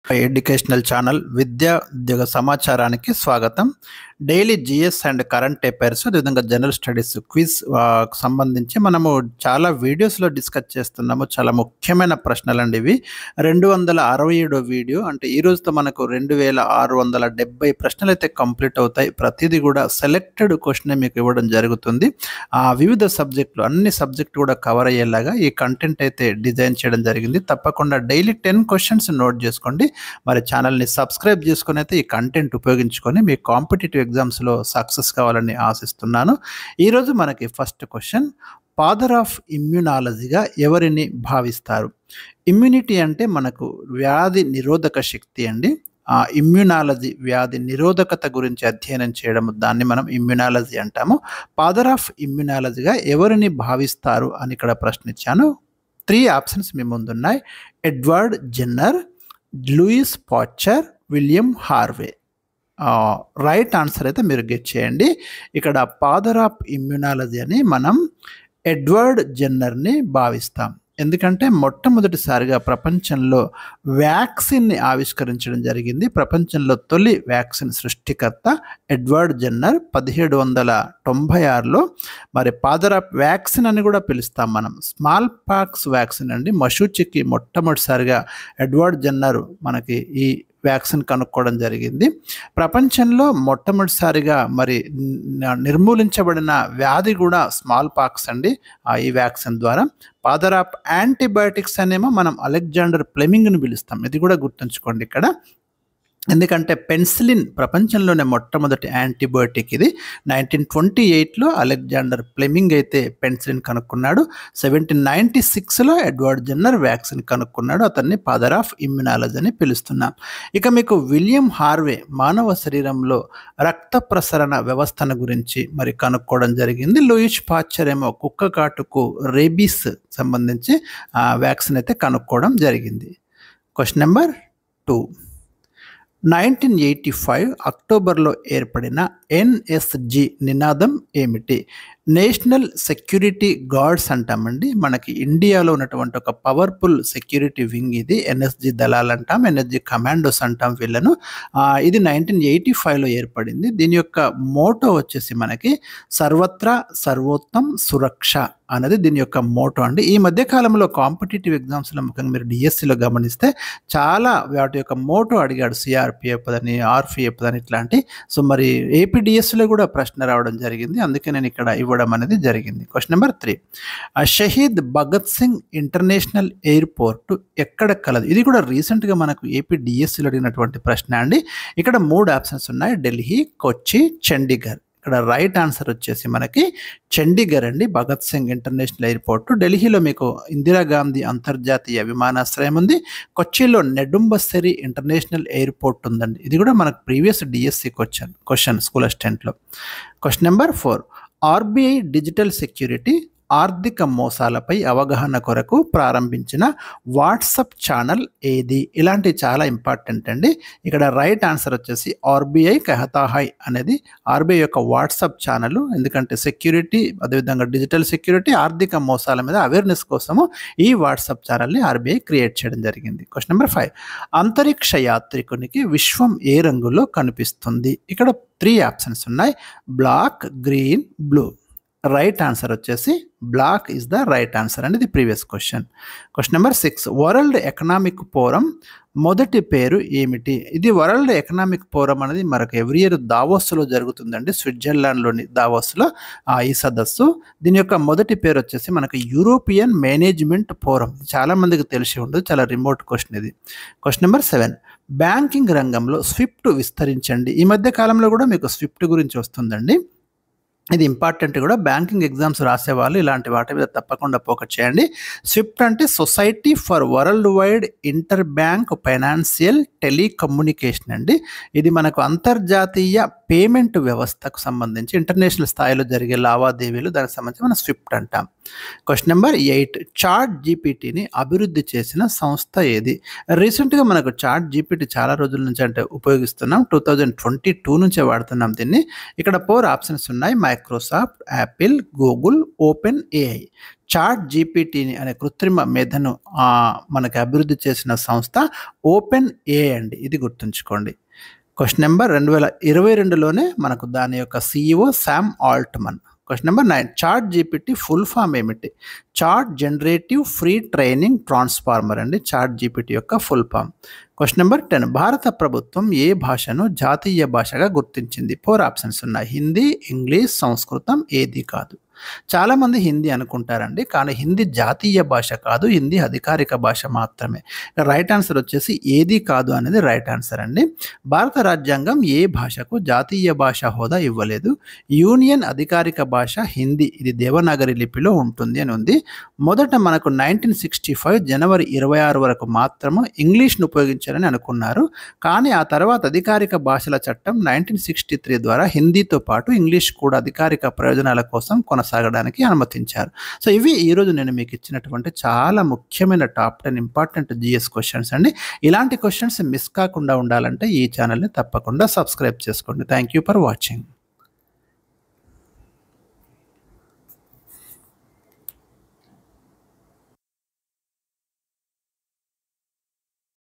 Educational channel విద్యా ఉద్యోగ సమాచారానికి స్వాగతం. Daily GS and current affairs అదేవిధంగా జనరల్ స్టడీస్ క్విజ్ సంబంధించి మనము చాలా వీడియోస్లో డిస్కస్ చేస్తున్నాము. చాలా ముఖ్యమైన ప్రశ్నలు అండి ఇవి. 267 వీడియో అంటే ఈ రోజుతో మనకు 2670 ప్రశ్నలు అయితే కంప్లీట్ అవుతాయి. ప్రతిదీ కూడా సెలెక్టెడ్ క్వశ్చన్ మీకు ఇవ్వడం జరుగుతుంది. వివిధ సబ్జెక్టులు అన్ని సబ్జెక్టు కూడా కవర్ అయ్యేలాగా ఈ కంటెంట్ అయితే డిజైన్ చేయడం జరిగింది. తప్పకుండా డైలీ 10 క్వశ్చన్స్ నోట్ చేసుకోండి. మరి ఛానల్ని సబ్స్క్రైబ్ చేసుకొని అయితే ఈ కంటెంట్ ఉపయోగించుకొని మీ కాంపిటేటివ్ ఎగ్జామ్స్లో సక్సెస్ కావాలని ఆశిస్తున్నాను. ఈరోజు మనకి ఫస్ట్ క్వశ్చన్, ఫాదర్ ఆఫ్ ఇమ్యూనాలజీగా ఎవరిని భావిస్తారు? ఇమ్యూనిటీ అంటే మనకు వ్యాధి నిరోధక శక్తి అండి. ఇమ్యూనాలజీ వ్యాధి నిరోధకత గురించి అధ్యయనం చేయడం, దాన్ని మనం ఇమ్యూనాలజీ అంటాము. ఫాదర్ ఆఫ్ ఇమ్యూనాలజీగా ఎవరిని భావిస్తారు అని ఇక్కడ ప్రశ్న ఇచ్చాను. 3 ఆప్షన్స్ మీ ముందున్నాయి. Edward Jenner, Louis Pasteur, William Harvey. Right answer అయితే మీరు గెట్ చేయండి. ఇక్కడ ఫాదర్ ఆఫ్ ఇమ్యూనాలజీ అని మనం ఎడ్వర్డ్ జెన్నర్ని భావిస్తాం. ఎందుకంటే మొట్టమొదటిసారిగా ప్రపంచంలో వ్యాక్సిన్ని ఆవిష్కరించడం జరిగింది. ప్రపంచంలో తొలి వ్యాక్సిన్ సృష్టికర్త ఎడ్వర్డ్ జెన్నర్ 1796లో. మరి ఫాదర్ ఆఫ్ వ్యాక్సిన్ అని కూడా పిలుస్తాం మనం. స్మాల్ పాక్స్ వ్యాక్సిన్ అండి. మశూచికి మొట్టమొదటిసారిగా ఎడ్వర్డ్ జెన్నర్ మనకి ఈ వ్యాక్సిన్ కనుక్కోవడం జరిగింది. ప్రపంచంలో మొట్టమొదటిసారిగా మరి నిర్మూలించబడిన వ్యాధి కూడా స్మాల్ పాక్స్ అండి ఈ వ్యాక్సిన్ ద్వారా. ఫాదర్ ఆఫ్ యాంటీబయాటిక్స్ అనేమో మనం అలెగ్జాండర్ ఫ్లెమింగ్ని పిలుస్తాం. ఇది కూడా గుర్తుంచుకోండి ఇక్కడ. ఎందుకంటే పెన్సిలిన్ ప్రపంచంలోనే మొట్టమొదటి యాంటీబయోటిక్ ఇది. 1928లో అలెగ్జాండర్ ఫ్లెమింగ్ అయితే పెన్సిలిన్ కనుక్కున్నాడు. 1796లో ఎడ్వర్డ్ జెన్నర్ వ్యాక్సిన్ కనుక్కున్నాడు. అతన్ని ఫాదర్ ఆఫ్ ఇమ్యునాలజీ అని పిలుస్తున్నాం. ఇక మీకు విలియం హార్వే మానవ శరీరంలో రక్త ప్రసరణ వ్యవస్థను గురించి మరి కనుక్కోవడం జరిగింది. లూయిస్ పాశ్చర్ ఏమో కుక్క కాటుకు రేబీస్ సంబంధించి వ్యాక్సిన్ అయితే కనుక్కోవడం జరిగింది. క్వశ్చన్ నెంబర్ 2, 1985 అక్టోబర్లో ఏర్పడిన ఎన్ఎస్జి నినాదం ఏమిటి? నేషనల్ సెక్యూరిటీ గార్డ్స్ అంటామండి. మనకి ఇండియాలో ఉన్నటువంటి ఒక పవర్ఫుల్ సెక్యూరిటీ వింగ్ ఇది. ఎన్ఎస్జి దళాలు అంటాం, ఎన్ఎస్జి కమాండోస్ అంటాం వీళ్ళను. ఇది 1985లో ఏర్పడింది. దీని యొక్క మోటో వచ్చేసి మనకి సర్వత్రా సర్వోత్తం సురక్ష అనేది దీని యొక్క మోటో అండి. ఈ మధ్యకాలంలో కాంపిటేటివ్ ఎగ్జామ్స్లో ముఖ్యంగా మీరు డిఎస్సిలో గమనిస్తే చాలా వాటి యొక్క మోటో అడిగాడు. సిఆర్పిఎఫ్ అని, ఆర్పిఎఫ్ అని ఇట్లాంటి. సో మరి ఏపీడిఎస్సిలో కూడా ప్రశ్న రావడం జరిగింది. అందుకే నేను ఇక్కడ ఇవ్వడం అనేది జరిగింది. Question number 3, Shaheed Bhagat Singh international airport ఎక్కడ కలదు? ఇది కూడా రీసెంట్గా మనకు ఏపీడిఎస్సిలో అడిగినటువంటి ప్రశ్న అండి. ఇక్కడ 3 ఆప్షన్స్ ఉన్నాయి. ఢిల్లీ, కొచ్చి, చండీగఢ్. ఇక్కడ రైట్ ఆన్సర్ వచ్చేసి మనకి చండీగఢ్ అండి. Bhagat Singh international airport. ఢిల్లీలో మీకు ఇందిరాగాంధీ అంతర్జాతీయ విమానాశ్రయం ఉంది. కొచ్చిలో నెడుంబస్సరి ఇంటర్నేషనల్ ఎయిర్పోర్ట్ ఉందండి. ఇది కూడా మనకు ప్రీవియస్ డిఎస్సి క్వశ్చన్ స్కూల్ అసిస్టెంట్లో. Question number 4, RBI digital security ఆర్థిక మోసాలపై అవగాహన కొరకు ప్రారంభించిన వాట్సాప్ ఛానల్ ఏది? ఇలాంటి చాలా ఇంపార్టెంట్ అండి. ఇక్కడ రైట్ ఆన్సర్ వచ్చేసి ఆర్బీఐ కహతా హై అనేది ఆర్బీఐ యొక్క వాట్సాప్ ఛానల్. ఎందుకంటే సెక్యూరిటీ అదేవిధంగా డిజిటల్ సెక్యూరిటీ ఆర్థిక మోసాల మీద అవేర్నెస్ కోసము ఈ వాట్సాప్ ఛానల్ని ఆర్బీఐ క్రియేట్ చేయడం జరిగింది. క్వశ్చన్ నెంబర్ 5, అంతరిక్ష యాత్రికునికి విశ్వం ఏ రంగులో కనిపిస్తుంది? ఇక్కడ 3 ఆప్షన్స్ ఉన్నాయి. Black, green, blue. Right answer వచ్చేసి black is the right answer అనేది previous question. Question number 6, world economic forum మొదటి పేరు ఏమిటి? ఇది వరల్డ్ ఎకనామిక్ ఫోరం అనేది మనకు ఎవ్రీ ఇయర్ దావోస్లో జరుగుతుందండి. స్విట్జర్లాండ్లోని దావోస్లో ఈ సదస్సు. దీని యొక్క మొదటి పేరు వచ్చేసి మనకు యూరోపియన్ మేనేజ్మెంట్ ఫోరం. చాలామందికి తెలిసి ఉండదు, చాలా రిమోట్ క్వశ్చన్ ఇది. క్వశ్చన్ నెంబర్ 7, బ్యాంకింగ్ రంగంలో స్విఫ్ట్ విస్తరించండి. ఈ మధ్య కాలంలో కూడా మీకు స్విఫ్ట్ గురించి వస్తుందండి. ఇది ఇంపార్టెంట్ కూడా. బ్యాంకింగ్ ఎగ్జామ్స్ రాసేవాళ్ళు ఇలాంటి వాటి మీద తప్పకుండా ఫోకస్ చేయండి. స్విఫ్ట్ అంటే society for world wide inter bank financial telecommunication అండి. ఇది మనకు అంతర్జాతీయ పేమెంట్ వ్యవస్థకు సంబంధించి ఇంటర్నేషనల్ స్థాయిలో జరిగే లావాదేవీలు దానికి సంబంధించి మనం స్విఫ్ట్ అంటాం. క్వశ్చన్ నెంబర్ 8, చాట్ జీపీటీని అభివృద్ధి చేసిన సంస్థ ఏది? రీసెంట్గా మనకు చాట్ జీపీటీ చాలా రోజుల నుంచి అంటే ఉపయోగిస్తున్నాం. 2022 నుంచే వాడుతున్నాం దీన్ని. ఇక్కడ 4 ఆప్షన్స్ ఉన్నాయి. Microsoft, Apple, Google, OpenAI. Chat జీపీటీని అనే కృత్రిమ మేధను మనకి అభివృద్ధి చేసిన సంస్థ ఓపెన్ ఏ అండి. ఇది గుర్తుంచుకోండి. క్వశ్చన్ నెంబర్ 2022లోనే మనకు దాని యొక్క CEO Sam Altman. Question number 9, chat GPT full form ఏమిటి? Chat generative free training transformer అండి చాట్ జీపీటీ యొక్క ఫుల్ ఫామ్. క్వశ్చన్ నెంబర్ 10, భారత ప్రభుత్వం ఏ భాషను జాతీయ భాషగా గుర్తించింది? 4 ఆప్షన్స్ ఉన్నాయి. హిందీ, ఇంగ్లీష్, సంస్కృతం, ఏది కాదు. చాలామంది హిందీ అనుకుంటారండి, కానీ హిందీ జాతీయ భాష కాదు, హిందీ అధికారిక భాష మాత్రమే. రైట్ ఆన్సర్ వచ్చేసి ఏది కాదు అనేది రైట్ ఆన్సర్ అండి. భారత రాజ్యాంగం ఏ భాషకు జాతీయ భాష హోదా ఇవ్వలేదు? యూనియన్ అధికారిక భాష హిందీ, ఇది దేవనాగరి లిపిలో ఉంటుంది అని ఉంది. మొదట మనకు 1965 జనవరి 26 వరకు మాత్రము ఇంగ్లీష్ను ఉపయోగించాలని అనుకున్నారు, కానీ ఆ తర్వాత అధికారిక భాషల చట్టం 1963 ద్వారా హిందీతో పాటు ఇంగ్లీష్ కూడా అధికారిక ప్రయోజనాల కోసం కొనసాగడానికి అనుమతించారు. సో ఇవి ఈరోజు నేను మీకు ఇచ్చినటువంటి చాలా ముఖ్యమైన టాప్ 10 ఇంపార్టెంట్ GS క్వశ్చన్స్ అండి. ఇలాంటి క్వశ్చన్స్ మిస్ కాకుండా ఉండాలంటే ఈ ఛానల్ని తప్పకుండా సబ్స్క్రైబ్ చేసుకోండి. Thank you for watching.